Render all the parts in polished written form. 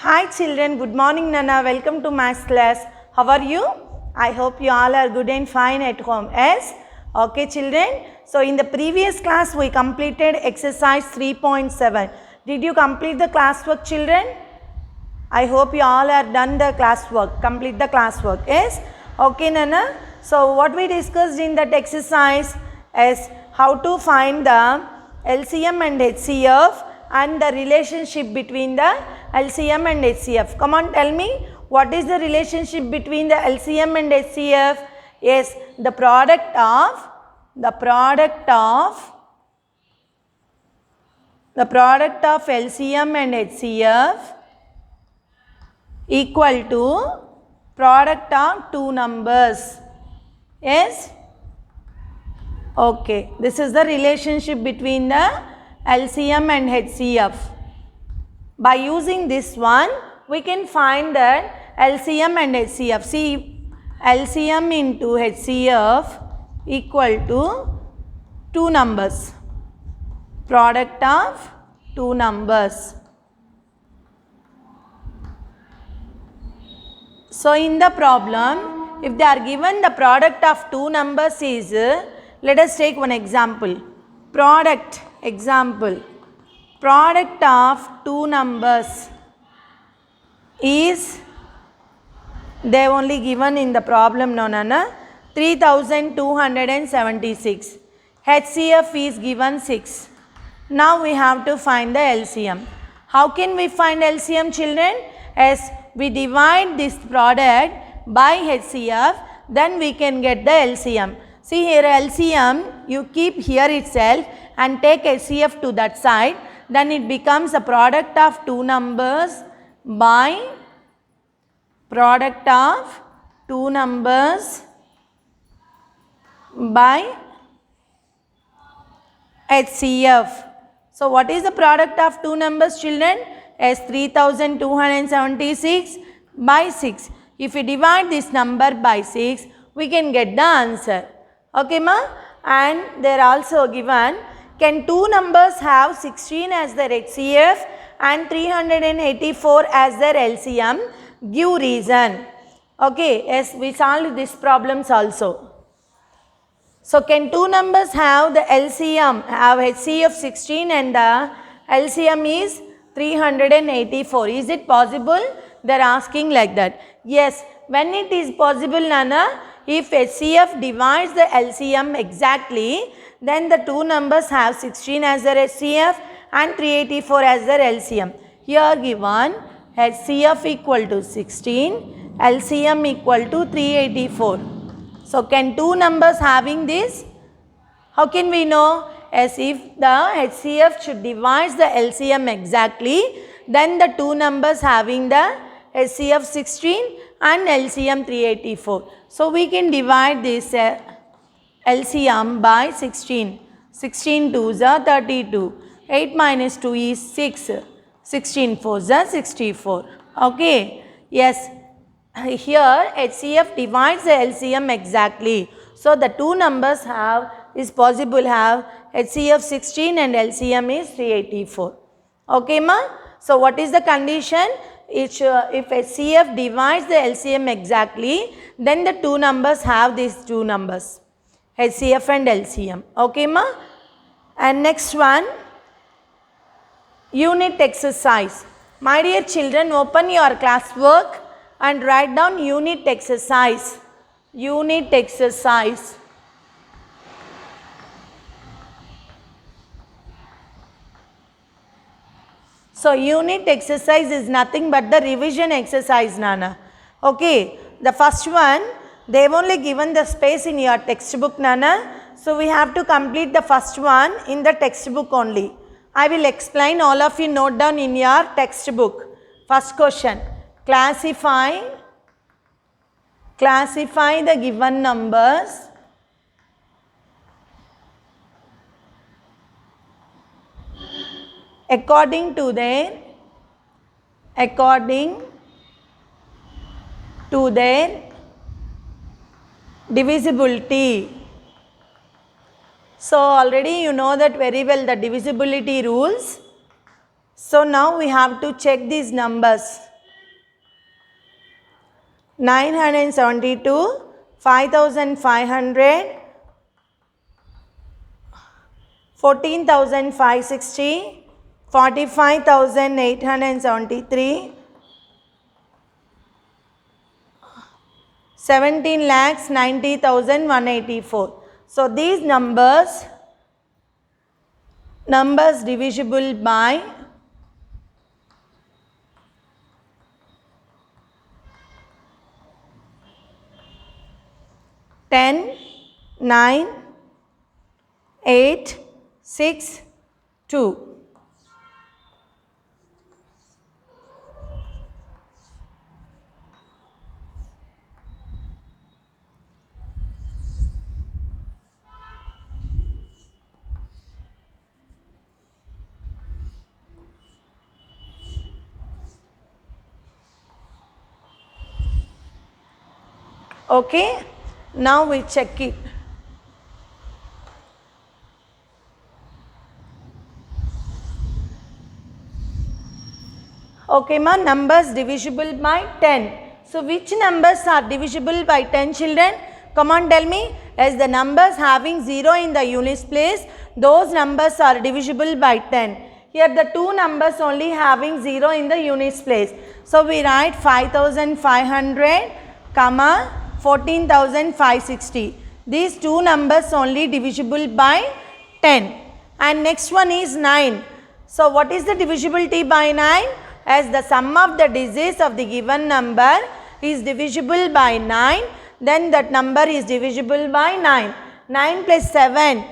Hi children, good morning Nana, welcome to maths class. How are you? I hope you all are good and fine at home. Yes? Okay children. So in the previous class we completed exercise 3.7. Did you complete the classwork children? I hope you all are done the classwork, complete the classwork. Yes? Okay Nana. So what we discussed in that exercise is how to find the LCM and HCF and the relationship between the LCM and HCF. Come on, tell me, what is the relationship between the LCM and HCF? Yes, the product of LCM and HCF equal to product of two numbers. Yes? Okay, this is the relationship between the LCM and HCF. By using this one, we can find that LCM and HCF. See, LCM into HCF equal to two numbers. Product of two numbers. So, in the problem, if they are given the product of two numbers is, let us take one example. Product of two numbers is, they only given in the problem, no Nana, 3276. HCF is given 6. Now we have to find the LCM. How can we find LCM children? As we divide this product by HCF, then we can get the LCM. See here LCM, you keep here itself and take HCF to that side, then it becomes a product of two numbers by product of two numbers by HCF. So what is the product of two numbers children? As 3276 by 6. If we divide this number by 6, we can get the answer. Okay ma? And they are also given, can two numbers have 16 as their HCF and 384 as their LCM? Give reason. Okay, yes, we solved these problems also. So can two numbers have the LCM, have HCF 16 and the LCM is 384. Is it possible? They are asking like that. Yes, when it is possible Nana, if HCF divides the LCM exactly, then the two numbers have 16 as their HCF and 384 as their LCM. Here given HCF equal to 16, LCM equal to 384. So can two numbers having this? How can we know? As if the HCF should divide the LCM exactly, then the two numbers having the HCF 16 and LCM 384. So we can divide this LCM by 16. 16 2s are 32. 8 minus 2 is 6. 16 4s are 64. Okay. Yes. Here HCF divides the LCM exactly. So the two numbers have, is possible have HCF 16 and LCM is 384. Okay ma? So what is the condition? If HCF divides the LCM exactly, then the two numbers have these two numbers, HCF and LCM. Okay ma? And next one, unit exercise. My dear children, open your classwork and write down unit exercise. Unit exercise. So unit exercise is nothing but the revision exercise Nana. Okay, the first one, they have only given the space in your textbook Nana. So we have to complete the first one in the textbook only. I will explain, all of you note down in your textbook. First question, classify the given numbers according to their divisibility. So already you know that very well, the divisibility rules. So now we have to check these numbers. 972, 5500, 14,560, 45,873, 17,90,184. So these numbers divisible by 10, 9, 8, 6, 2. Okay, now we check it. Okay, ma, numbers divisible by 10. So which numbers are divisible by 10, children? Come on, tell me. As the numbers having 0 in the units place, those numbers are divisible by 10. Here the two numbers only having 0 in the units place. So we write 5,500, comma 14,560. These two numbers only divisible by 10. And next one is 9. So what is the divisibility by 9? As the sum of the digits of the given number is divisible by 9, then that number is divisible by 9. 9 plus 7,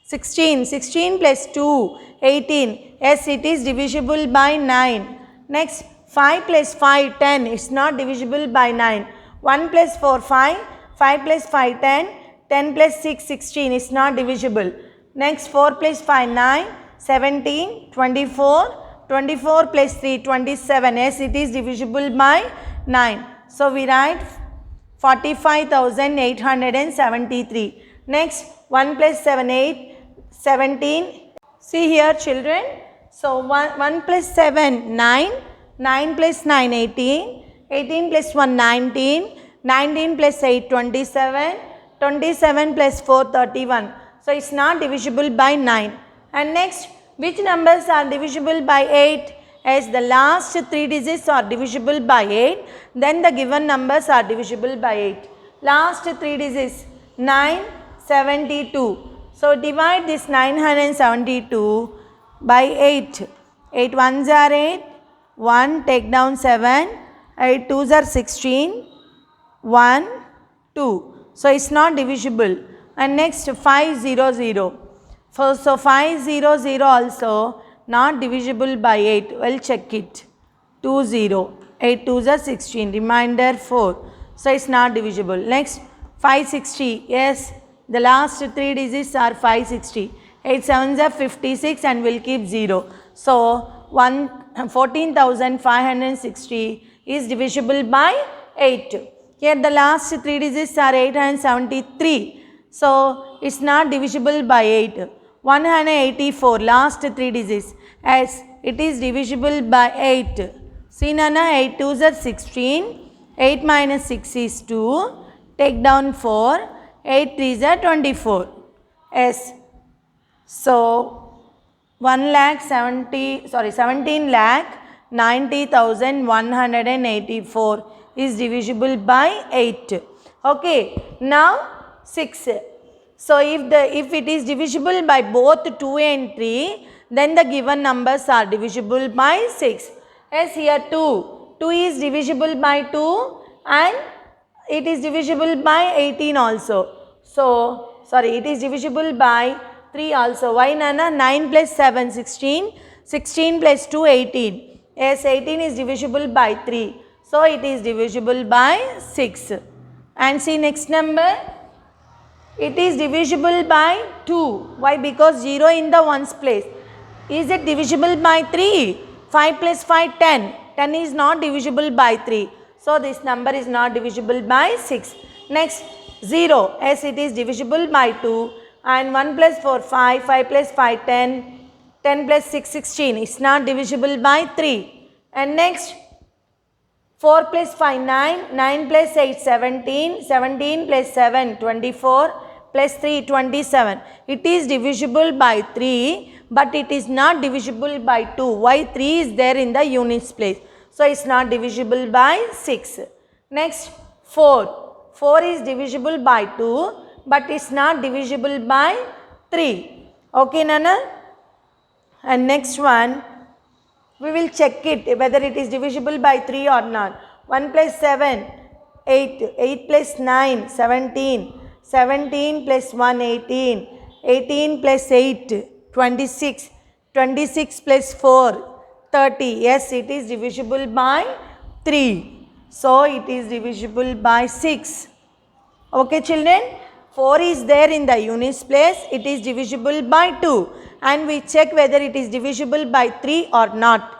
16, 16 plus 2, 18. Yes, it is divisible by 9. Next, 5 plus 5, 10. It's not divisible by 9. 1 plus 4, 5. 5 plus 5, 10. 10 plus 6, 16. It's not divisible. Next, 4 plus 5, 9. 17, 24. 24 plus 3, 27. Yes, it is divisible by 9. So we write 45,873. Next, 1 plus 7, 8. 17. See here, children. So 1 plus 7, 9. 9 plus 9, 18. 18 plus 1, 19. 19 plus 8, 27. 27 plus 4, 31. So it's not divisible by 9. And next, which numbers are divisible by 8? As the last 3 digits are divisible by 8, then the given numbers are divisible by 8. Last 3 digits, 9, 72. So divide this 972 by 8. 8 ones are 8. 1, take down 7. 8 twos are 16. 1, 2. So it's not divisible. And next 500. So 500 also not divisible by 8. Well, check it. 20. 8 twos are 16. Remainder 4. So it's not divisible. Next 560. Yes, the last 3 digits are 560. 8 sevens are 56 and will keep 0. So 14,560 is divisible by 8. Here the last 3 digits are 873. So it's not divisible by 8. 184, last 3 digits, as it is divisible by 8. See Nana, 8 twos are 16, 8 minus 6 is 2, take down 4, 8 threes are 24. Yes. So 17 lakh 90,184 is divisible by 8. Okay, now 6. So if it is divisible by both 2 and 3, then the given numbers are divisible by 6. Yes, here 2. 2 is divisible by 2 and it is divisible by 18 also. So, sorry, it is divisible by 3 also. Why, Nana? 9 plus 7, 16. 16 plus 2, 18. Yes, 18 is divisible by 3. So, it is divisible by 6. And see next number. It is divisible by 2. Why? Because 0 in the ones place. Is it divisible by 3? 5 plus 5, 10. 10 is not divisible by 3. So this number is not divisible by 6. Next, 0. Yes, it is divisible by 2. And 1 plus 4, 5. 5 plus 5, 10. 10 plus 6, 16. It's not divisible by 3. And next, 4 plus 5, 9, 9 plus 8, 17, 17 plus 7, 24, plus 3, 27. It is divisible by 3, but it is not divisible by 2. Why? 3 is there in the units place. So, it's not divisible by 6. Next, 4. 4 is divisible by 2, but it's not divisible by 3. Okay, Nana? And next one, we will check it whether it is divisible by 3 or not. 1 plus 7, 8. 8 plus 9, 17. 17 plus 1, 18. 18 plus 8, 26. 26 plus 4, 30. Yes, it is divisible by 3. So, it is divisible by 6. Okay, children? 4 is there in the units place. It is divisible by 2. And we check whether it is divisible by 3 or not.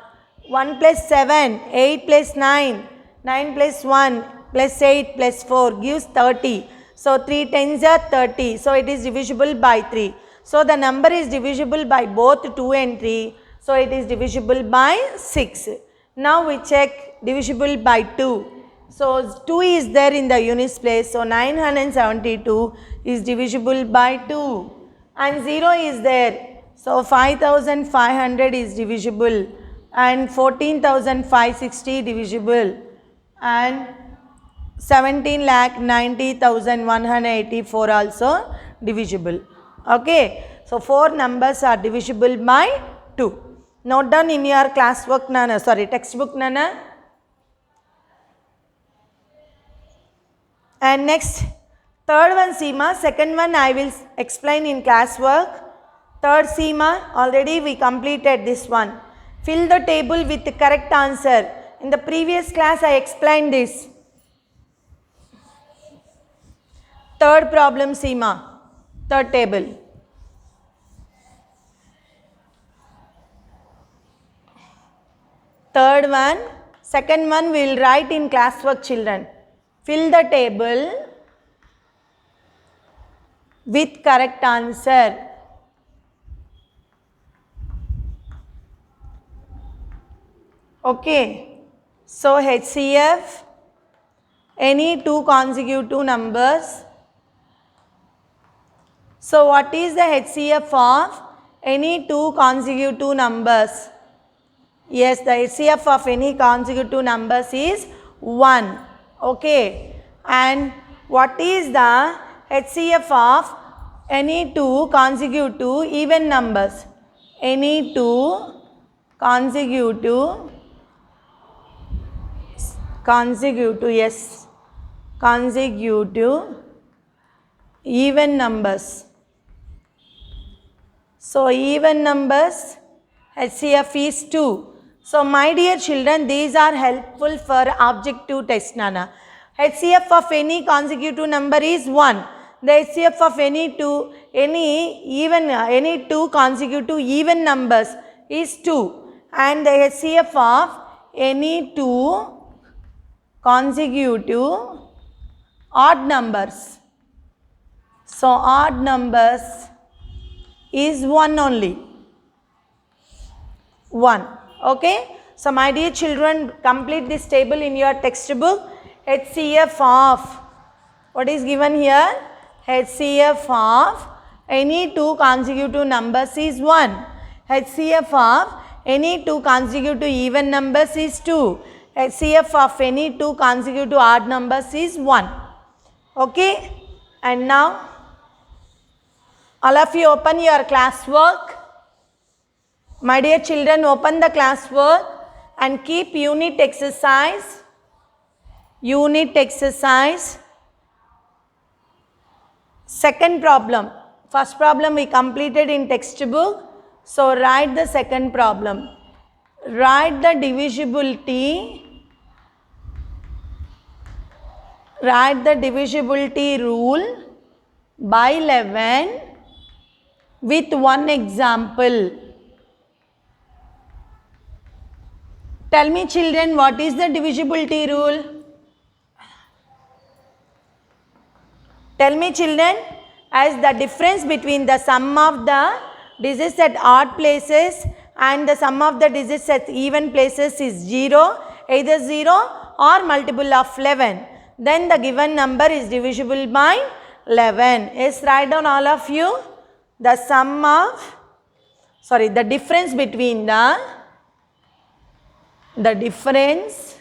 1 plus 7, 8 plus 9, 9 plus 1 plus 8 plus 4 gives 30. So, 3 tens are 30. So, it is divisible by 3. So, the number is divisible by both 2 and 3. So, it is divisible by 6. Now, we check divisible by 2. So, 2 is there in the units place. So, 972 is divisible by 2. And 0 is there. So, 5500 is divisible. And 14,560 divisible. And 17,90,184 also divisible. Okay. So, 4 numbers are divisible by 2. Note down in your classwork, Nana. Sorry, textbook, Nana. And next, third one, Seema. Second one I will explain in classwork. Third, Seema, already we completed this one. Fill the table with the correct answer. In the previous class I explained this. Third problem, Seema. Third table. Third one. Second one we will write in classwork, children. Fill the table with correct answer. Okay. So, HCF, any 2 consecutive numbers. So, what is the HCF of any 2 consecutive numbers? Yes, the HCF of any consecutive numbers is 1. Okay. And what is the HCF of any 2 consecutive even numbers? Any 2 consecutive, yes, consecutive even numbers. So, even numbers HCF is 2. So, my dear children, these are helpful for objective test, Nana. HCF of any consecutive number is 1. The HCF of any 2 consecutive even numbers is 2. And the HCF of any 2 consecutive odd numbers. So, odd numbers is 1 only. 1. Okay. So, my dear children, complete this table in your textbook. HCF of, what is given here? HCF of any 2 consecutive numbers is 1. HCF of any 2 consecutive even numbers is 2. HCF of any 2 consecutive odd numbers is 1. Okay. And now, all of you open your classwork. My dear children, open the classwork and keep unit exercise. Unit exercise. Second problem. First problem we completed in textbook. So, write the second problem. Write the divisibility. Write the divisibility rule by 11 with one example. Tell me, children, what is the divisibility rule? Tell me, children, as the difference between the sum of the digits at odd places and the sum of the digits at even places is 0, either 0 or multiple of 11. Then the given number is divisible by 11. Yes, write down all of you. The sum of, the difference between the difference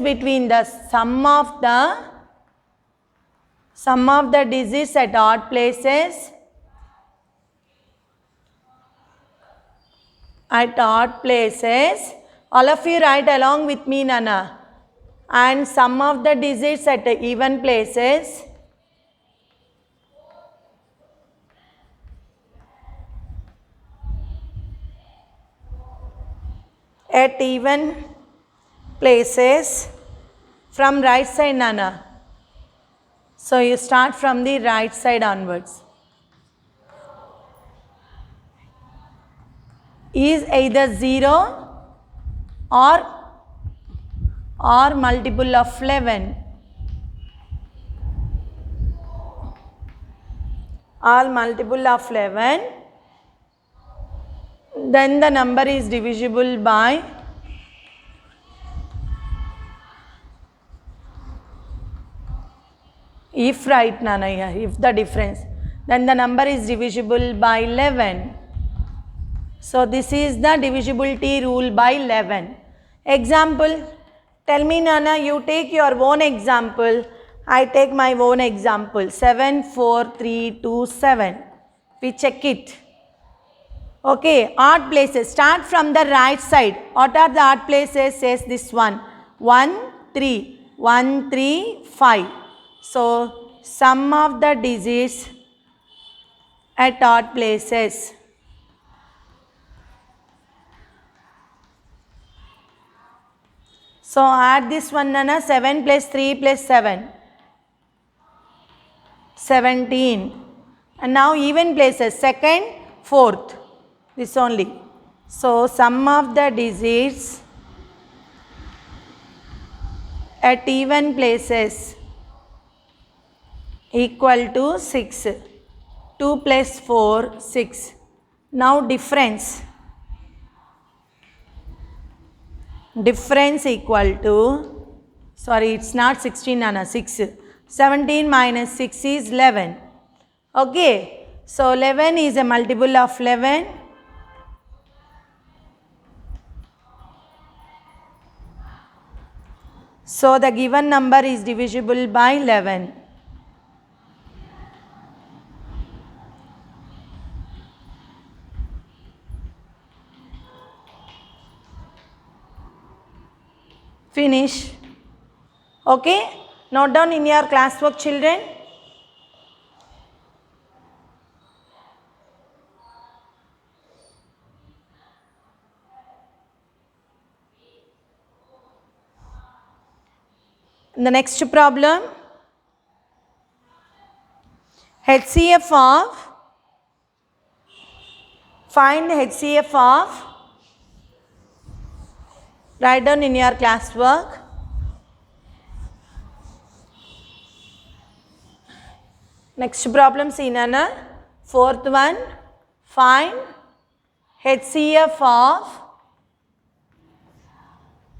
between the sum of the digits at odd places all of you write along with me, Nana, and sum of the digits at even places from right side, Nana. So you start from the right side onwards. Is either 0 or multiple of 11. All multiple of 11. Then the number is divisible by if right, Nana, if the difference, then the number is divisible by 11. So this is the divisibility rule by 11. Example, tell me, Nana, you take your own example, I take my own example. 7, 4, 3, 2, 7. We check it. Okay, odd places. Start from the right side. What are the odd places? Says this one. 1, 3. 1, 3, 5. So, sum of the digits at odd places. So, add this one, Nana. 7 plus 3 plus 7. 17. And now even places. Second, fourth. This only. So, sum of the digits at even places equal to 6. 2 plus 4, 6. Now difference. Difference equal to, it's not 16, Nana, 6. 17 minus 6 is 11. Okay. So 11 is a multiple of 11. So the given number is divisible by 11. Finish. Okay. Note down in your classwork, children. The next problem, HCF of, find HCF of, write down in your classwork. Next problem, see, Nana. Fourth one, find HCF of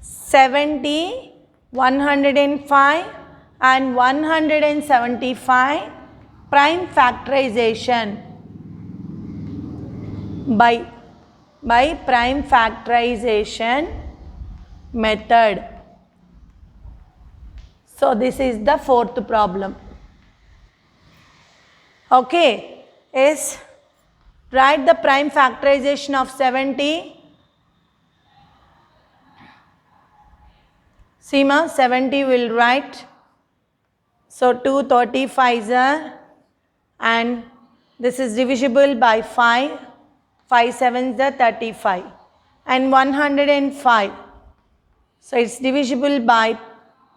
70, 105 and 175 prime factorization by prime factorization method. So this is the fourth problem. Okay, is write the prime factorization of 70. Seema, 70 will write. So 235s are, and this is divisible by 5. 5 sevens are 35. And 105. So it's divisible by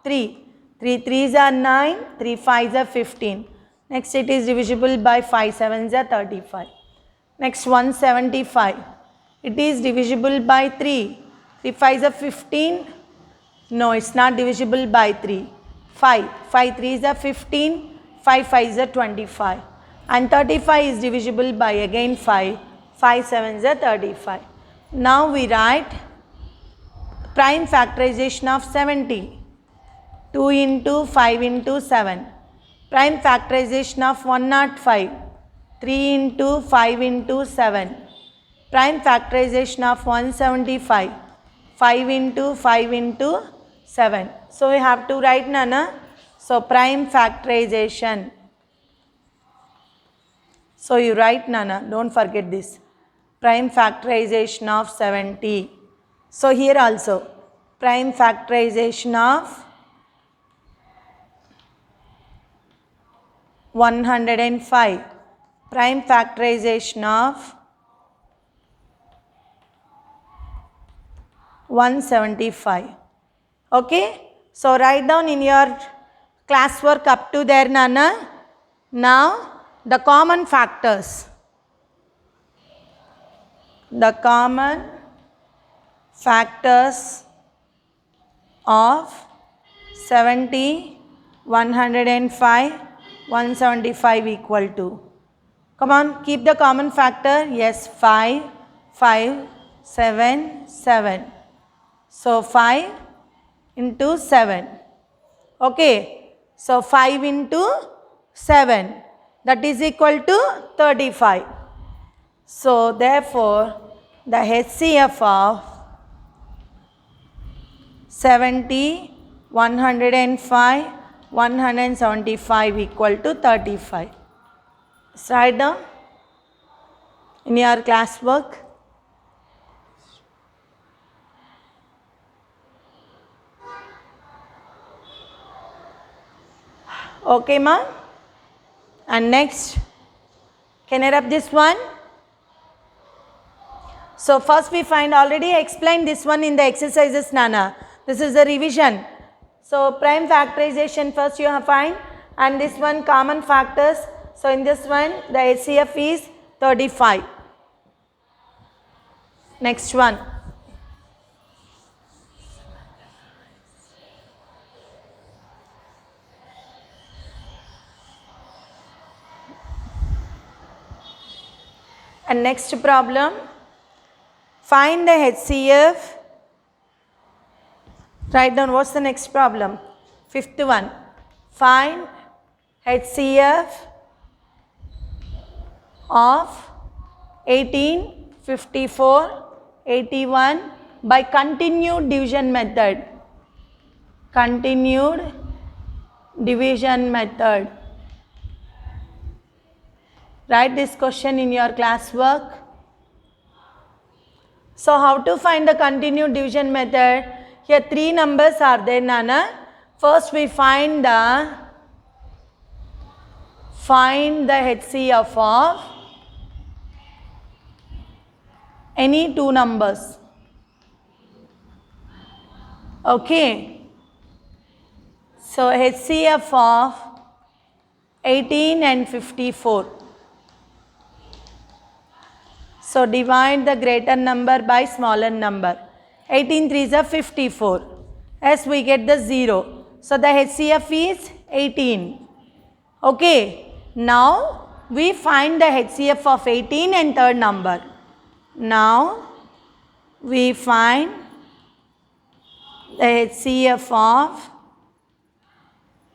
3. 3 3s are 9. 3 5s are 15. Next it is divisible by 5 sevens are 35. Next 175. It is divisible by 3. 3 5s are 15. No, it's not divisible by 3. 5. 5 3s are 15. 5 5s are 25. And 35 is divisible by again 5. 5 7s are 35. Now we write prime factorization of 70. 2 into 5 into 7. Prime factorization of 105. 3 into 5 into 7. Prime factorization of 175. 5 into 5 into 7. So we have to write, Nana. So prime factorization. So you write, Nana, don't forget this. Prime factorization of 70. So here also, prime factorization of 105. Prime factorization of 175. Okay? So write down in your classwork up to there, Nana. Now the common factors. The common factors of 70, 105, 175 equal to. Come on, keep the common factor. Yes, 5, 5, 7, 7. So 5 into 7. Okay. So 5 into 7. That is equal to 35. So therefore, the HCF of 70, 105, 175 equal to 35. Let's write down in your classwork. Okay, ma? And next, can I rub this one? So first we find, already explained this one in the exercises, Nana. This is the revision. So prime factorization first you have find, and this one common factors. So in this one the HCF is 35. Next one. And next problem, find the HCF. Write down what's the next problem. Fifth one, find HCF of 18, 54, 81 by continued division method. Continued division method. Write this question in your classwork. So how to find the continued division method? Here three numbers are there, Nana. First we find the HCF of any two numbers. Okay. So HCF of 18 and 54. So divide the greater number by smaller number. 18 3s are 54. As we get the 0. So the HCF is 18. Okay. Now we find the HCF of 18 and third number. Now we find the HCF of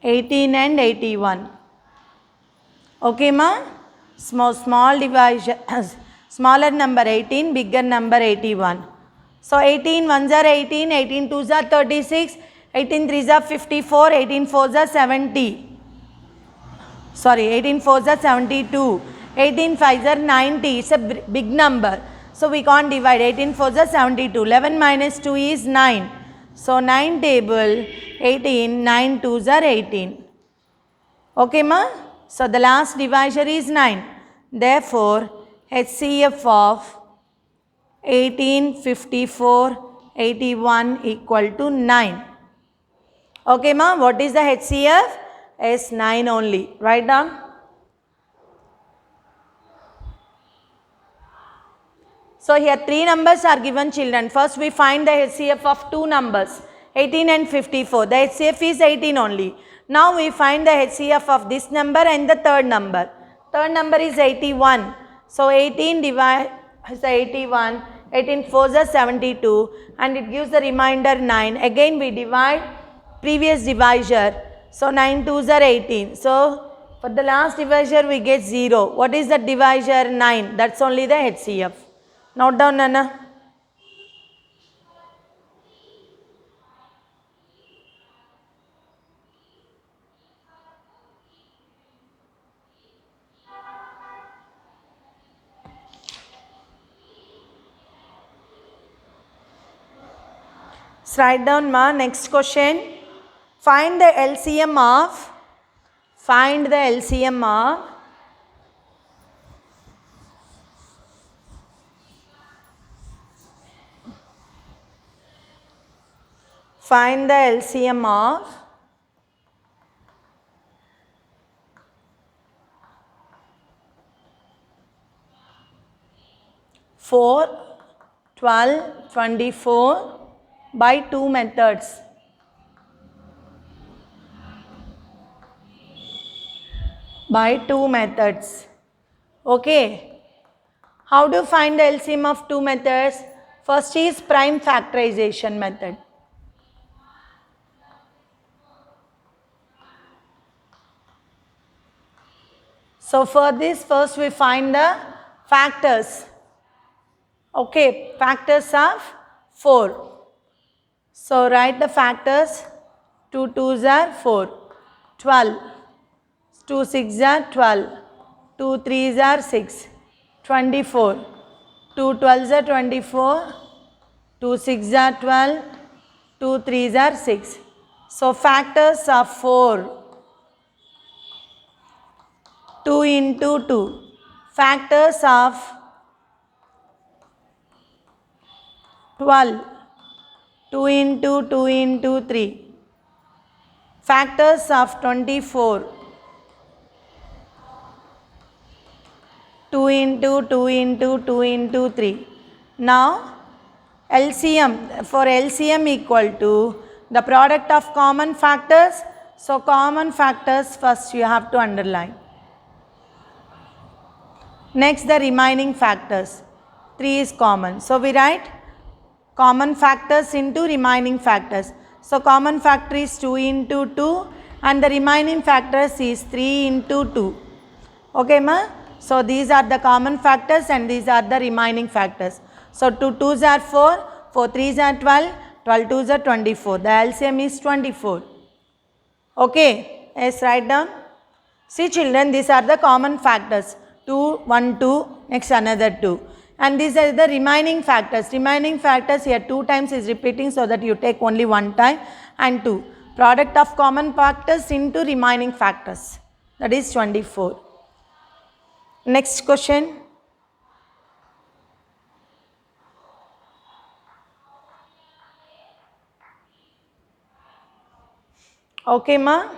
18 and 81. Okay, ma? Small division. Smaller number 18, bigger number 81. So 18 1s are 18, 18 2s are 36, 18 3s are 54, 18 4s are 70. Sorry, 18 4s are 72, 18 5s are 90. It's a big number. So we can't divide. 18 4s are 72. 11 minus 2 is 9. So 9 table, 18, 9 2s are 18. Okay, ma? So the last divisor is 9. Therefore, HCF of 18, 54, 81 equal to 9. Okay, ma? What is the HCF? Is 9 only. Write down. So here three numbers are given, children. First we find the HCF of two numbers, 18 and 54. The HCF is 18 only. Now we find the HCF of this number and the third number. Third number is 81. So 18 divides 81. 18 4s are 72 and it gives the remainder 9. Again we divide previous divisor. So 9 2s are 18. So for the last divisor we get 0. What is the divisor? 9. That's only the HCF. Note down, Nana. Write down, ma. Next question. Find the LCM of 5 4, 12, 24 by 2 methods. Okay. How do you find the LCM of 2 methods? First is prime factorization method. So for this, first we find the factors. Okay, factors of 4. So write the factors. 2 2s are 4, 12, 2 6s are 12, 2 3s are 6, 24, 2 12s are 24, 2 6s are 12, 2 3s are 6. So factors of 4, 2 into 2, factors of 12, 2 into 3, factors of 24, 2 into 3. Now LCM, for LCM equal to the product of common factors. So common factors first you have to underline. Next the remaining factors. 3 is common. So we write common factors into remaining factors. So common factor is 2 into 2 and the remaining factors is 3 into 2. Okay, ma? So these are the common factors and these are the remaining factors. So 2 2s are 4, 4 3s are 12, 12 2s are 24. The LCM is 24. Okay, yes, write down. See children, these are the common factors. 2, 1, 2, next another 2. And these are the remaining factors. Remaining factors here 2 times is repeating so that you take only 1 time and 2. Product of common factors into remaining factors. That is 24. Next question. Okay, ma?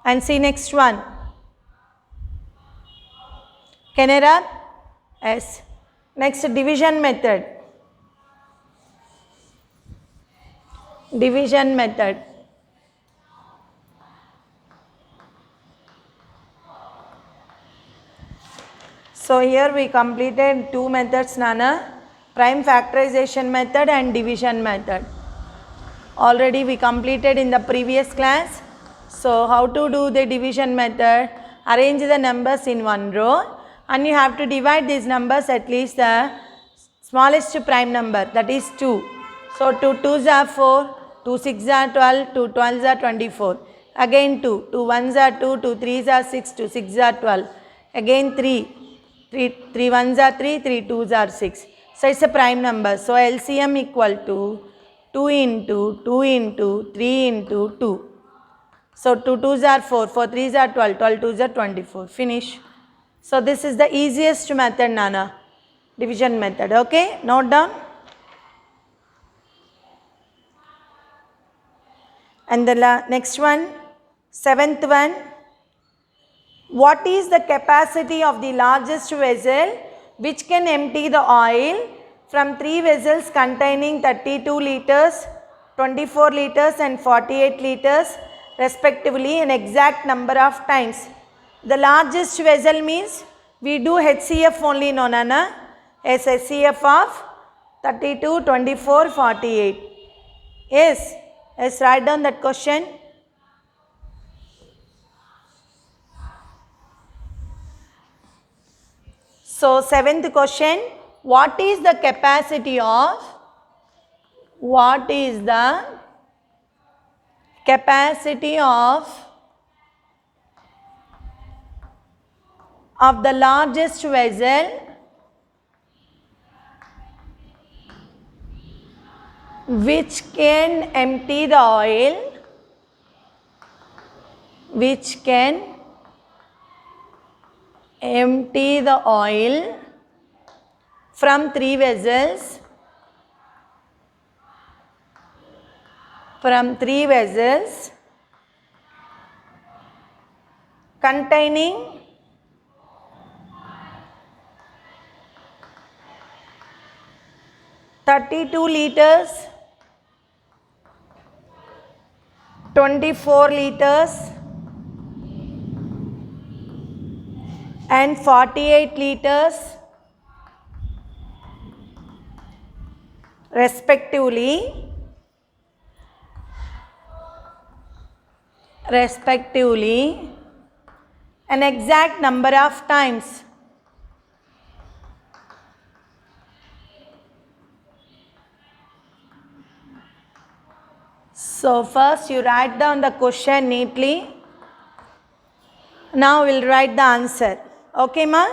And see next one. Canara? Yes. Next division method. Division method. So here we completed 2 methods, Nana. Prime factorization method and division method. Already we completed in the previous class. So how to do the division method? Arrange the numbers in one row and you have to divide these numbers at least the smallest prime number, that is 2. So 2 2s are 4, 2 6s are 12, 2 12s are 24. Again 2, 2 1s are 2, 2 3s are 6, 2 6s are 12. Again 3 1s are 3, 3 2s are 6. So it's a prime number. So LCM equal to 2 into 2 into 3 into 2. So 2 2s are 4, 4 3s are 12, 12 2s are 24. Finish. So this is the easiest method, Nana. Division method. Okay, note down. And the next one, 7th one. What is the capacity of the largest vessel which can empty the oil from 3 vessels containing 32 liters, 24 liters and 48 liters respectively in exact number of times? The largest vessel means we do HCF only, no Nana? Yes, HCF of 32, 24, 48. Yes, let's write down that question. So, 7th question, what is the capacity of the largest vessel which can empty the oil from three vessels containing 32 liters, 24 liters and 48 liters respectively. An exact number of times. So first you write down the question neatly. Now we'll write the answer. Okay, ma?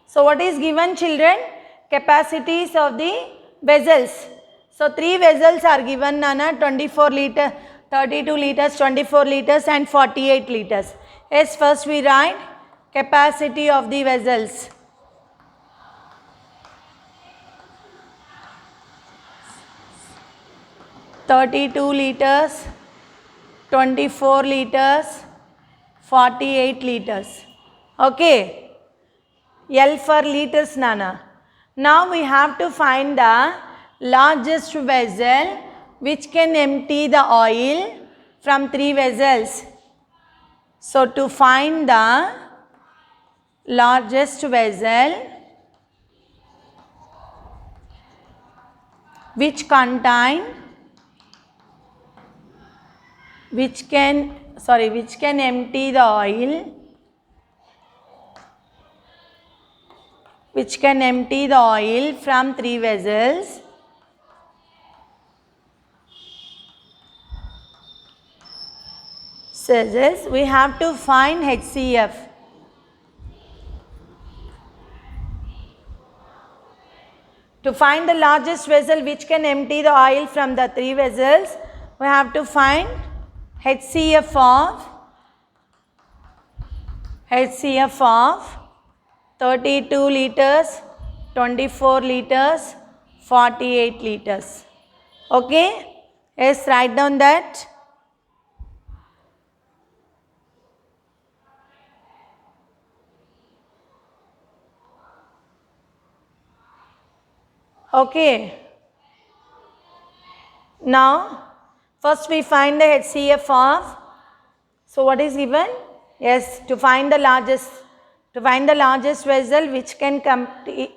So what is given, children? Capacities of the vessels. So three vessels are given, Nana, 24 liters, 32 liters, 24 liters and 48 liters. Yes, first we write capacity of the vessels. (32 liters, 24 liters, 48 liters. Okay. L for liters, Nana. Now we have to find the largest vessel which can empty the oil from three vessels. So to find the largest vessel which can empty the oil from three vessels, says we have to find HCF. To find the largest vessel which can empty the oil from the three vessels, we have to find HCF of 32 liters, 24 liters, 48 liters. Okay? Yes, write down that. Okay. Now, first we find the HCF of, so what is given? Yes, to find the largest vessel which can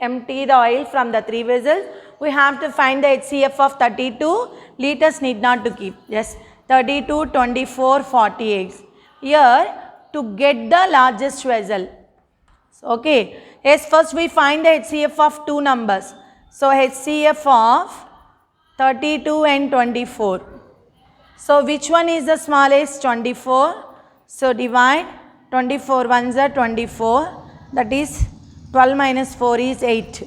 empty the oil from the three vessels, we have to find the HCF of 32 liters, need not to keep. Yes, 32, 24, 48. Here, to get the largest vessel. Okay. Yes, first we find the HCF of two numbers. So, HCF of 32 and 24. So, which one is the smallest? 24. So, divide 24 ones are 24, that is 12 minus 4 is 8.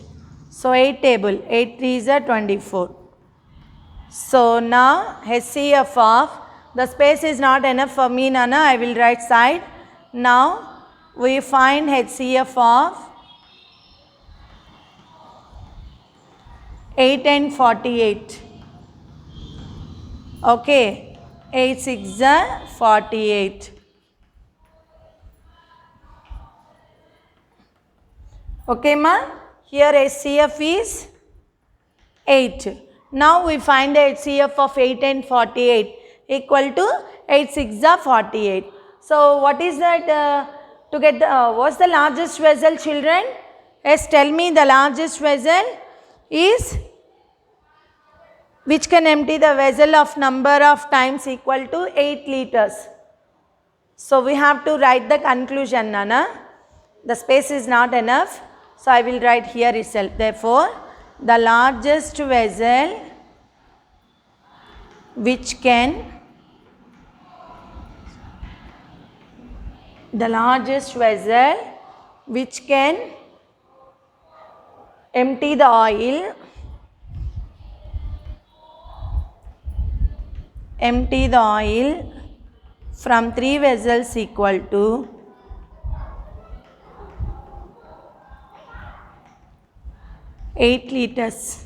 So, 8 table, 8 3s are 24. So, now HCF of, the space is not enough for me, Nana, I will write side. Now, we find HCF of 8 and 48. Okay, 8 6 are 48. Okay, ma? Here HCF is 8. Now we find the HCF of 8 and 48. equal to 8 6 are 48. So what is that to get the what's the largest vessel, children? Yes, tell me the largest vessel is which can empty the vessel of number of times equal to 8 liters. So we have to write the conclusion, Nana. The space is not enough. So I will write here itself. Therefore, the largest vessel which can empty the oil from 3 vessels equal to 8 liters.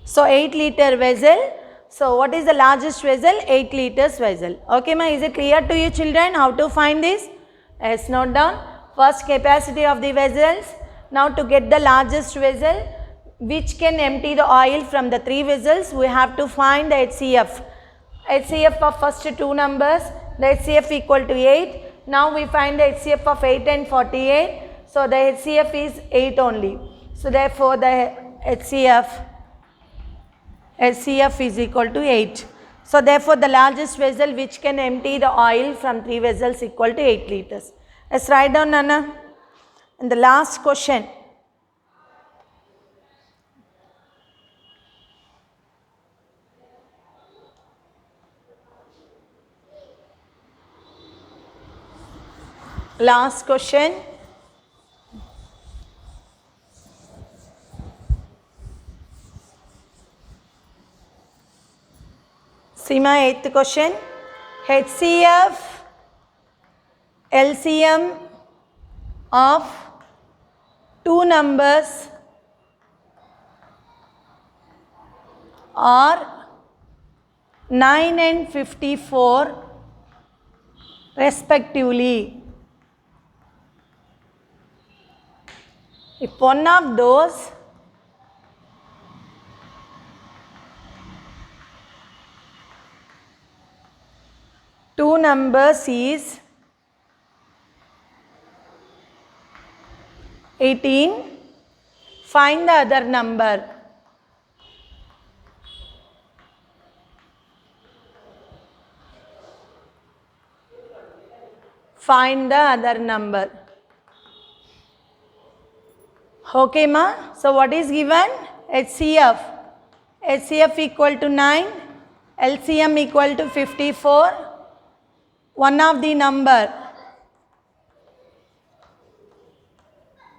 So 8 liter vessel. So what is the largest vessel? 8 liters vessel. Okay, ma, is it clear to you, children, how to find this? Yes, note down. First, capacity of the vessels. Now to get the largest vessel which can empty the oil from the 3 vessels, we have to find the HCF. HCF of first 2 numbers, the HCF equal to 8. Now we find the HCF of 8 and 48. So the HCF is 8 only. So therefore the HCF is equal to 8. So therefore the largest vessel which can empty the oil from 3 vessels equal to 8 liters. Let's write down, Nana. And the last question. Last question. Seema, 8th question. HCF LCM of 2 numbers are 9 and 54 respectively. If one of those two numbers is 18, find the other number. Find the other number. Okay, ma. So what is given? HCF. HCF equal to 9. LCM equal to 54. One of the number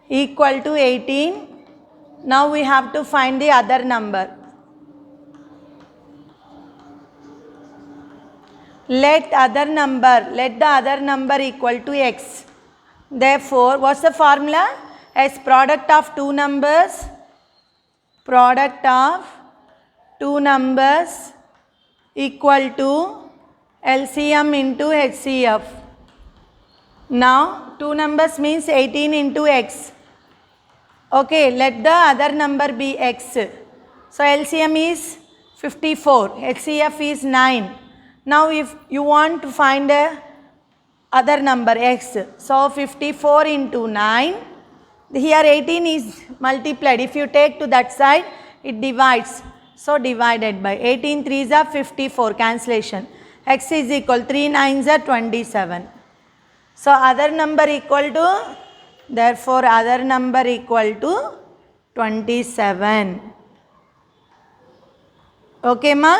equal to 18. Now we have to find the other number. Let the other number equal to x. Therefore, what's the formula? As product of two numbers equal to LCM into HCF. Now 2 numbers means 18 into x. Okay, let the other number be x. So LCM is 54, HCF is 9. Now if you want to find the other number x, so 54 into 9. Here 18 is multiplied. If you take to that side, it divides. So divided by 18 3s are 54, cancellation. X is equal 3 9s are 27. So other number equal to, therefore other number equal to 27. Okay, ma?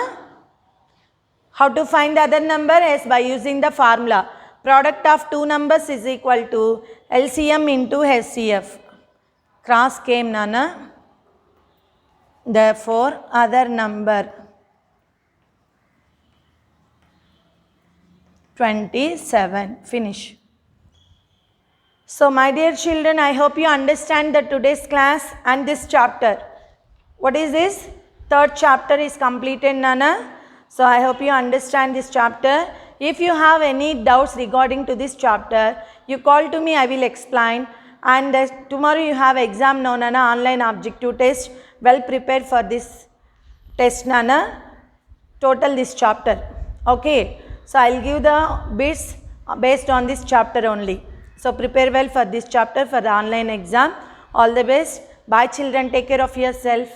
How to find the other number? Is by using the formula. Product of two numbers is equal to LCM into HCF. Cross came, Nana. Therefore, other number 27. Finish. So, my dear children, I hope you understand the today's class and this chapter. What is this? Third chapter is completed, Nana. So, I hope you understand this chapter. If you have any doubts regarding to this chapter, you call to me, I will explain. And tomorrow you have exam now, Nana, online objective test. Well prepared for this test, Nana. Total this chapter. Okay, so I'll give the bits based on this chapter only. So prepare well for this chapter for the online exam. All the best. Bye children, take care of yourself.